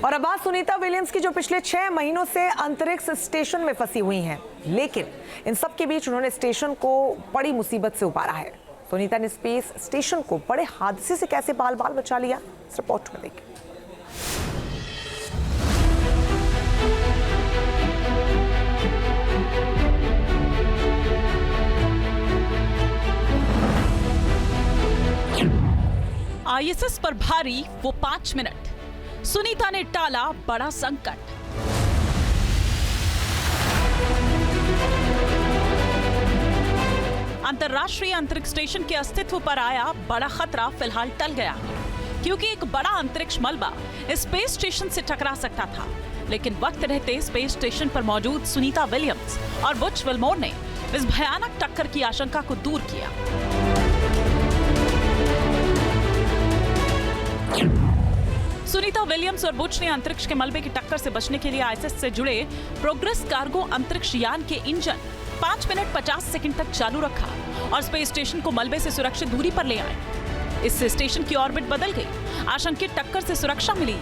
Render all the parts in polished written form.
और अब बात सुनीता विलियम्स की, जो पिछले 6 महीनों से अंतरिक्ष स्टेशन में फंसी हुई हैं, लेकिन इन सब के बीच उन्होंने स्टेशन को बड़ी मुसीबत से उबारा है। सुनीता ने स्पेस स्टेशन को बड़े हादसे से कैसे बाल बाल बचा लिया, इस रिपोर्ट में देखिए। आईएसएस पर भारी वो 5 मिनट, सुनीता ने टाला बड़ा संकट। अंतर्राष्ट्रीय अंतरिक्ष स्टेशन के अस्तित्व पर आया बड़ा खतरा फिलहाल टल गया, क्योंकि एक बड़ा अंतरिक्ष मलबा स्पेस स्टेशन से टकरा सकता था। लेकिन वक्त रहते स्पेस स्टेशन पर मौजूद सुनीता विलियम्स और बुच विल्मोर ने इस भयानक टक्कर की आशंका को दूर किया। सुनीता विलियम्स और बुच ने अंतरिक्ष के मलबे की टक्कर से बचने के लिए आईएसएस से जुड़े प्रोग्रेस कार्गो अंतरिक्ष यान के इंजन 5 मिनट 50 सेकंड तक चालू रखा और स्पेस स्टेशन को मलबे से सुरक्षित दूरी पर ले आए। इससे स्टेशन की ऑर्बिट बदल गई। आशंकित टक्कर से सुरक्षा मिली,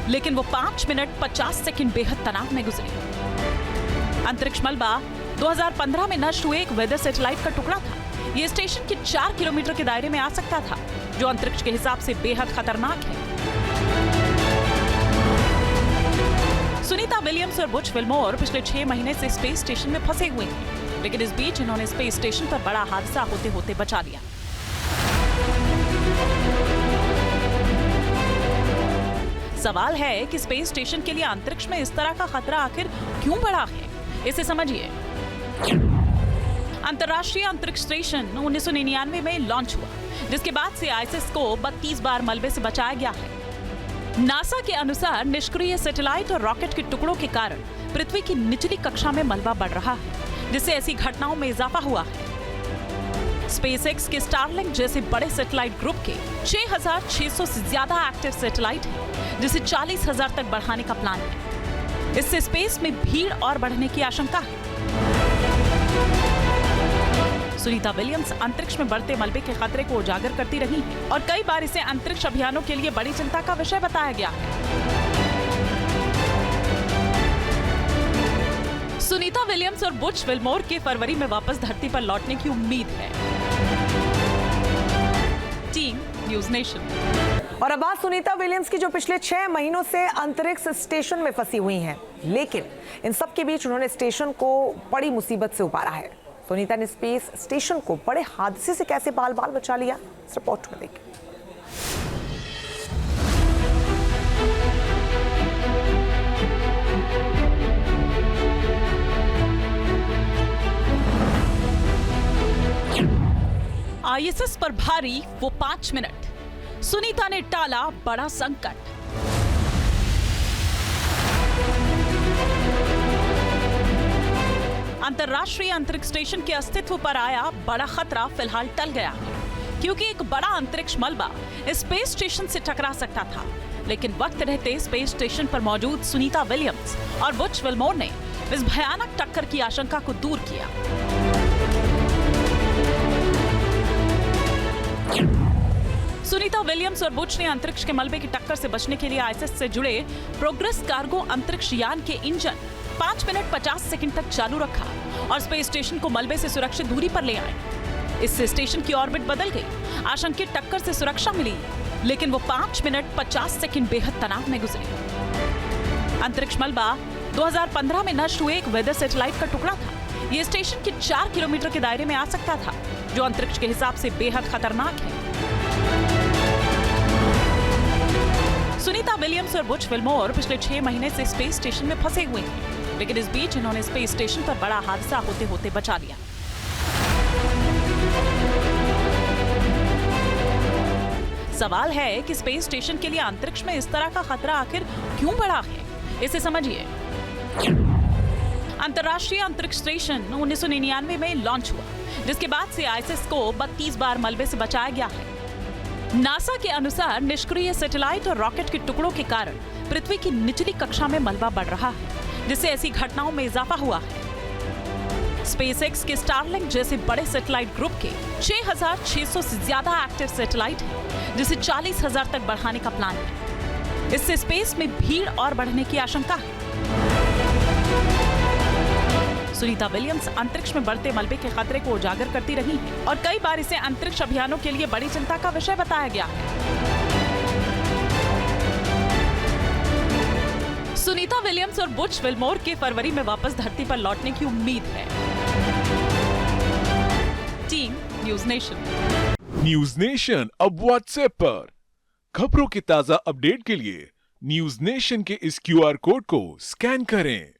लेकिन वो 5 मिनट 50 सेकंड बेहद तनाव में गुजरे। अंतरिक्ष मलबा 2015 में नष्ट हुए एक वेदर सैटेलाइट का टुकड़ा था। ये स्टेशन के 4 किलोमीटर के दायरे में आ सकता था, जो अंतरिक्ष के हिसाब से बेहद खतरनाक है। सुनीता विलियम्स और बुच विल्मोर पिछले 6 महीने से स्पेस स्टेशन में फंसे हुए हैं, लेकिन इस बीच इन्होंने स्पेस स्टेशन पर बड़ा हादसा होते होते बचा लिया। सवाल है कि स्पेस स्टेशन के लिए अंतरिक्ष में इस तरह का खतरा आखिर क्यों बढ़ा है, इसे समझिए। अंतर्राष्ट्रीय अंतरिक्ष स्टेशन 1999 में लॉन्च हुआ, जिसके बाद से आईएसएस को 32 बार मलबे से बचाया गया है। नासा के अनुसार निष्क्रिय सैटेलाइट और रॉकेट के टुकड़ों के कारण पृथ्वी की निचली कक्षा में मलबा बढ़ रहा है, जिससे ऐसी घटनाओं में इजाफा हुआ है। स्पेसएक्स के स्टारलिंक जैसे बड़े सैटेलाइट ग्रुप के 6,600 से ज्यादा एक्टिव सैटेलाइट हैं, जिसे 40,000 तक बढ़ाने का प्लान है। इससे स्पेस में भीड़ और बढ़ने की आशंका है। सुनीता विलियम्स अंतरिक्ष में बढ़ते मलबे के खतरे को उजागर करती रही है और कई बार इसे अंतरिक्ष अभियानों के लिए बड़ी चिंता का विषय बताया गया है। सुनीता विलियम्स और बुच विल्मोर के फरवरी में वापस धरती पर लौटने की उम्मीद है। Team news nation. और अब बात सुनीता विलियम्स की, जो पिछले 6 महीनों से अंतरिक्ष स्टेशन में फंसी हुई हैं, लेकिन इन सब के बीच उन्होंने स्टेशन को बड़ी मुसीबत से उबारा है। सुनीता ने स्पेस स्टेशन को बड़े हादसे से कैसे बाल बाल बचा लिया, इस रिपोर्ट में देखिए। आईएसएस पर भारी वो 5 मिनट, सुनीता ने टाला बड़ा संकट। अंतर्राष्ट्रीय अंतरिक्ष स्टेशन के अस्तित्व पर आया बड़ा खतरा फिलहाल टल गया है, क्योंकि एक बड़ा अंतरिक्ष मलबा स्पेस स्टेशन से टकरा सकता था। लेकिन वक्त रहते स्पेस स्टेशन पर मौजूद सुनीता विलियम्स और बुच विल्मोर ने इस भयानक टक्कर की आशंका को दूर किया। सुनीता विलियम्स और बुच ने अंतरिक्ष के मलबे की टक्कर से बचने के लिए आईएसएस से जुड़े प्रोग्रेस कार्गो अंतरिक्ष यान के इंजन 5 मिनट 50 सेकंड तक चालू रखा और स्पेस स्टेशन को मलबे से सुरक्षित दूरी पर ले आए। इससे स्टेशन की ऑर्बिट बदल गई। आशंकित टक्कर से सुरक्षा मिली, लेकिन वो 5 मिनट 50 सेकंड बेहद तनाव में गुजरे। अंतरिक्ष मलबा 2015 में नष्ट हुए एक वेदर सैटेलाइट का टुकड़ा था। ये स्टेशन के 4 किलोमीटर के दायरे में आ सकता था, जो अंतरिक्ष के हिसाब से बेहद खतरनाक है। सुनीता विलियम्स और बुच विल्मोर पिछले 6 महीने से स्पेस स्टेशन में फंसे हुए हैं, लेकिन इस बीच इन्होंने स्पेस स्टेशन पर बड़ा हादसा होते होते बचा लिया। सवाल है कि स्पेस स्टेशन के लिए अंतरिक्ष में इस तरह का खतरा आखिर क्यों बढ़ा है, इसे समझिए। अंतर्राष्ट्रीय अंतरिक्ष स्टेशन 1999 में लॉन्च हुआ, जिसके बाद से आईएसएस को 32 बार मलबे से बचाया गया है। नासा के अनुसार निष्क्रिय सैटेलाइट और रॉकेट के टुकड़ों के कारण पृथ्वी की निचली कक्षा में मलबा बढ़ रहा है, जिससे ऐसी घटनाओं में इजाफा हुआ है। स्पेसएक्स के स्टारलिंक जैसे बड़े सैटेलाइट ग्रुप के 6,600 से ज्यादा एक्टिव सैटेलाइट हैं, जिसे 40,000 तक बढ़ाने का प्लान है। इससे स्पेस में भीड़ और बढ़ने की आशंका है। सुनीता विलियम्स अंतरिक्ष में बढ़ते मलबे के खतरे को उजागर करती रही हैं और कई बार इसे अंतरिक्ष अभियानों के लिए बड़ी चिंता का विषय बताया गया है। सुनीता विलियम्स और बुच विल्मोर के फरवरी में वापस धरती पर लौटने की उम्मीद है। Team news nation. News nation अब व्हाट्सएप पर खबरों के ताजा अपडेट के लिए न्यूज नेशन के इस QR कोड को स्कैन करें।